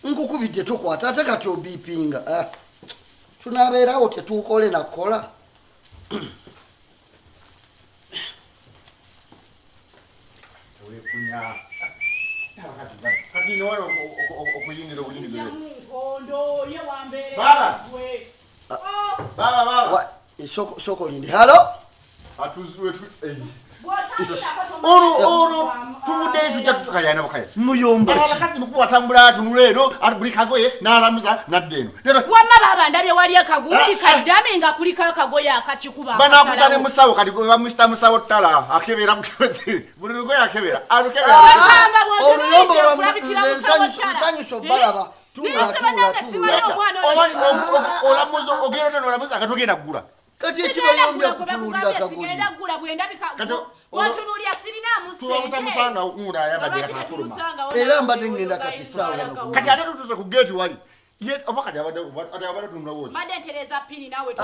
nkukubidde tokwata ate kati obipinga tunabeerawo tetukole nakola sokolindi halo tuvuddeyo tujja tutukayana bakaya muyomba abakazi mukulu atambula atunula eno buli kagoye n'alamuza nadde eno wamma baba ndabye wali akaguli kaddame nga kuliko akagoye akakikuba banakuta ne musawo kati bamusita musawo ttala akebera buli lugoye akebera oluyombo nsanyusa balaba olamuza ogenda nolamuza akatogenda kugula kati ekibayombya kutunulira kagoye watunuulya sirina musanga ngula ayabadde yakatuluma era mbadde ngenda kati saawa kati ate tutuze ku geeti wali oba kati abadde tunula woki mbadde ntereza pini nawe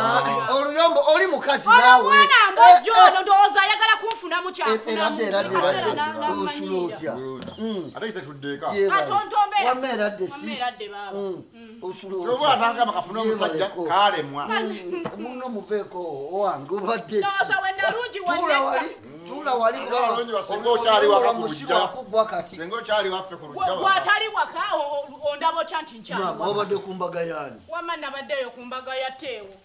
oluyombo oli mukazi nawe omwana mbojjo ono ndowooza ayagala kunfuna mukyafuna otya ate kise tuddeeka wamma eradde oba atangama kafuna omusajja kalemwa muno muveeko owange obadde tula wali senga okyali waffe ku lujja gwatali waka ondaba otya nti nkyali obadde ku mbaga yani wamma nabaddeyo ku mbaga ya teewo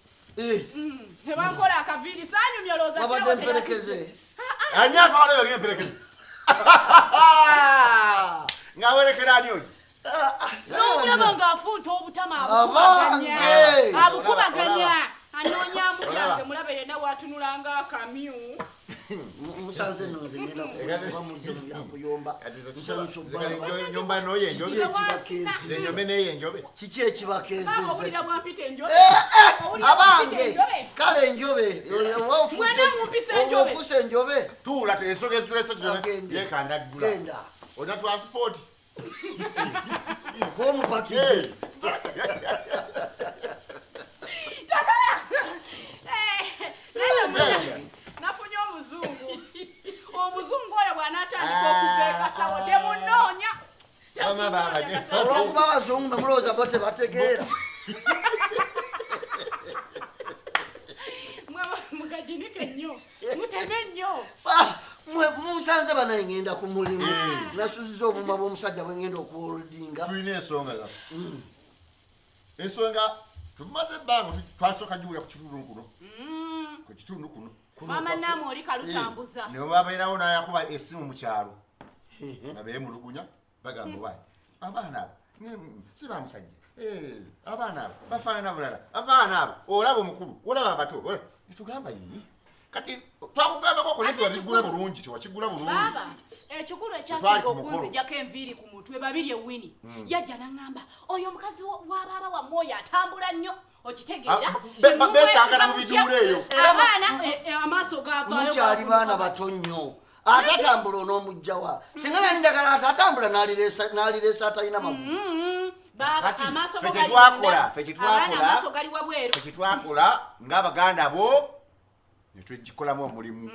nebankola akaviiri saanyumyolooza wabadde mperekeze anyaka walayo gemperekeze ngawerekera ani oyo n'omulaba ng'afunta obutama abukubaganya anoonyaamu byange mulabe yenna bw'atunulanga akamyu musanze nonze ngenda kuba muziro byakuyomba nyomba noyo enjobe enjobe neyo enjobe kiki ekibakeezeza owulira bwampita enjobe abange kale enjobe ofuse enjobe tuula ensoga ezituleseyekanda gula ona transport komupakire nafunye omuzungu oyo bw'anaatandika okuva ekasawo temunoonya olwokuba abazungu memulowooza bo tebategeera mugajinike nnyo muteme nnyo musanze banaye ngenda ku mulimu nasuziza obuma bw'omusajja bwe ngenda okuwolodinga tulina ensonga za ensonga tumaze ebbanga twasooka giwulira ku kitundu kuno ku kitundu kuno mama namu oli kalutambuza ne babeerawo n'ayakuba essimu mu kyalo nga beemulugunya bagamba obayi abaana abo si bamusajja abaana abo bafaanana bulala abaana abo olaba omukulu olaba abato netugamba yii kati twakugambako ne tewakigula bulungi tewakigula bulungi ekikulu ekyasinga okunzijjako enviiri ku mutwe babiri ewini yajja n'aŋŋamba oyo omukazi w'abaaba wammwe oyo atambula nnyo okitegeera besangana mu biduula eyo abaana amaaso gaavaayo mukyali baana bato nnyo ate atambula onoomugjawa singa nali njagala ate atambula n'alireesa atalina magulu fe kyetwakola ng'abaganda bo netwegikolamu omulimu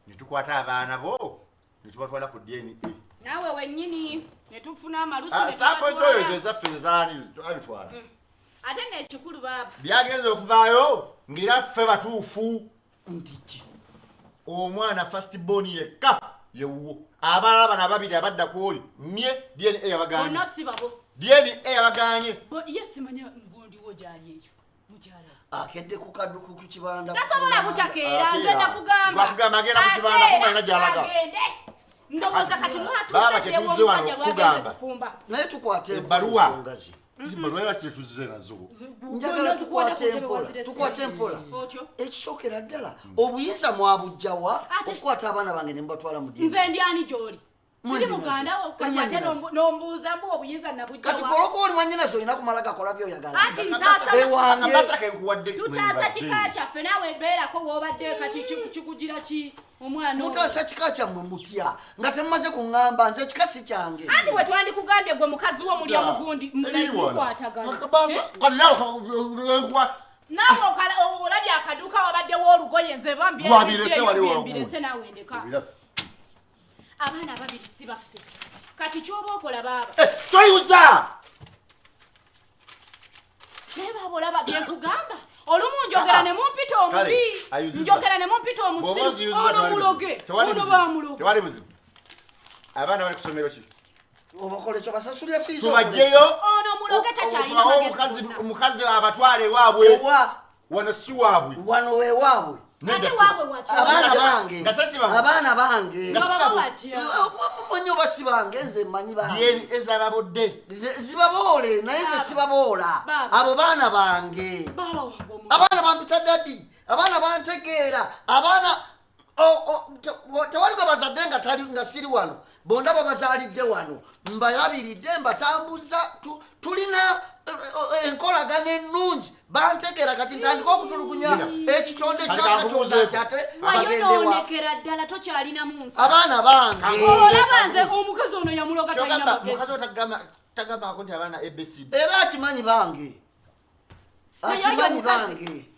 netukwata abaana bo netubatwala ku DNA naawe wennyini netufuna amalusu sapozoyo ezaffe ezaani abitwala ate nekikulu baaba byagenza okuvaayo ng'era ffe batuufu ntiki omwana first born yekka yewuwo abaana bano ababiri abadda kwoli nye DNA yabaganye bonna si babo DNA yabaganye ye simanya mbuliwo gyali ekyo mukyala akedde ku kadduku ku kibanda nasobola butakeera nze nakugamba batugamba agenda ku kibanda kumalina gyalaga ndowooza kati baba kyetuze wano kugamba naye tukwate ebbaluwa ebbaluwa era kyetuze nazo njagala tukwate empola ekisookera ddala obuyinza mwabujjawa okukwata abaana bange ne mbatwala mu dini nze ndi gy'oli siri muganda wo kati ate nombuuza mbu obuyinza nabujjawa kati koloka oli mwanyinazo olina kumala gakola byoyagala anti ntaasa ewange tutaasa kika kyaffe naawe beerako w'obadde kati kikugira ki omwana mutaasa kika kyammwe mutya nga temumaze kuŋŋamba nze kika si kyange anti we twandikugambye gwe mukazi wo mulya mugundi mulayikwatagana naawe olabye akaduuka wabaddewo olugoye nze bambirese naawe ndeka abaana ababiri si baffe kati kyoba okola baaba toyuza naye baaba olaba byenkugamba olumu njogera ne mumpita omubi njogera ne mumpita omusiru ono muloge ono bamuloge tewali buzibu abaana bali ku ssomero ki obakola ekyo basasulira fiizi tubajjeyo ono muloge takyalina magezi omukazi abatwale ewaabwe wano si waabwe wano weewaabwe abaana bange manyi oba si bange nze mmanyi bange ezababodde zibaboole naye nze sibaboola abo baana bange abaana bampita dadi abaana bantegeera abaana tewali gwe bazadde nga siri wano bondaba bazaalidde wano mbalabiridde mbatambuza tulina enkolagana ennungi bantegeera kati ntandika okutulugunya ekitonde kyakatonda nti ate wayonoonekera ddala tokyalinamu nsi abaana bange olaba nze omukazi ono yamuloga talina magezi mukazi otagambako nti abaana abcd era akimanyi bange akimanyi bange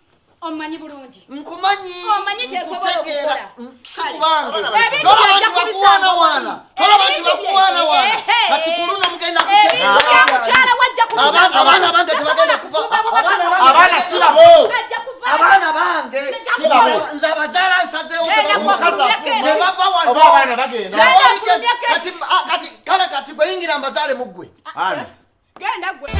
omanyi bulungi nkumanyi omanyi kyesobola okukola sikubange tolaba nti bakuwaanawaana tolaba nti bakuwaanawaana kati ku luno mugenda mukyala wajja abaana bange tebagenda kuva abaana si babo abaana bange nze abazaala nsazeewo tebava wano oba abaana bagenda kale kati gweyingira mbazaale muggwe genda gwe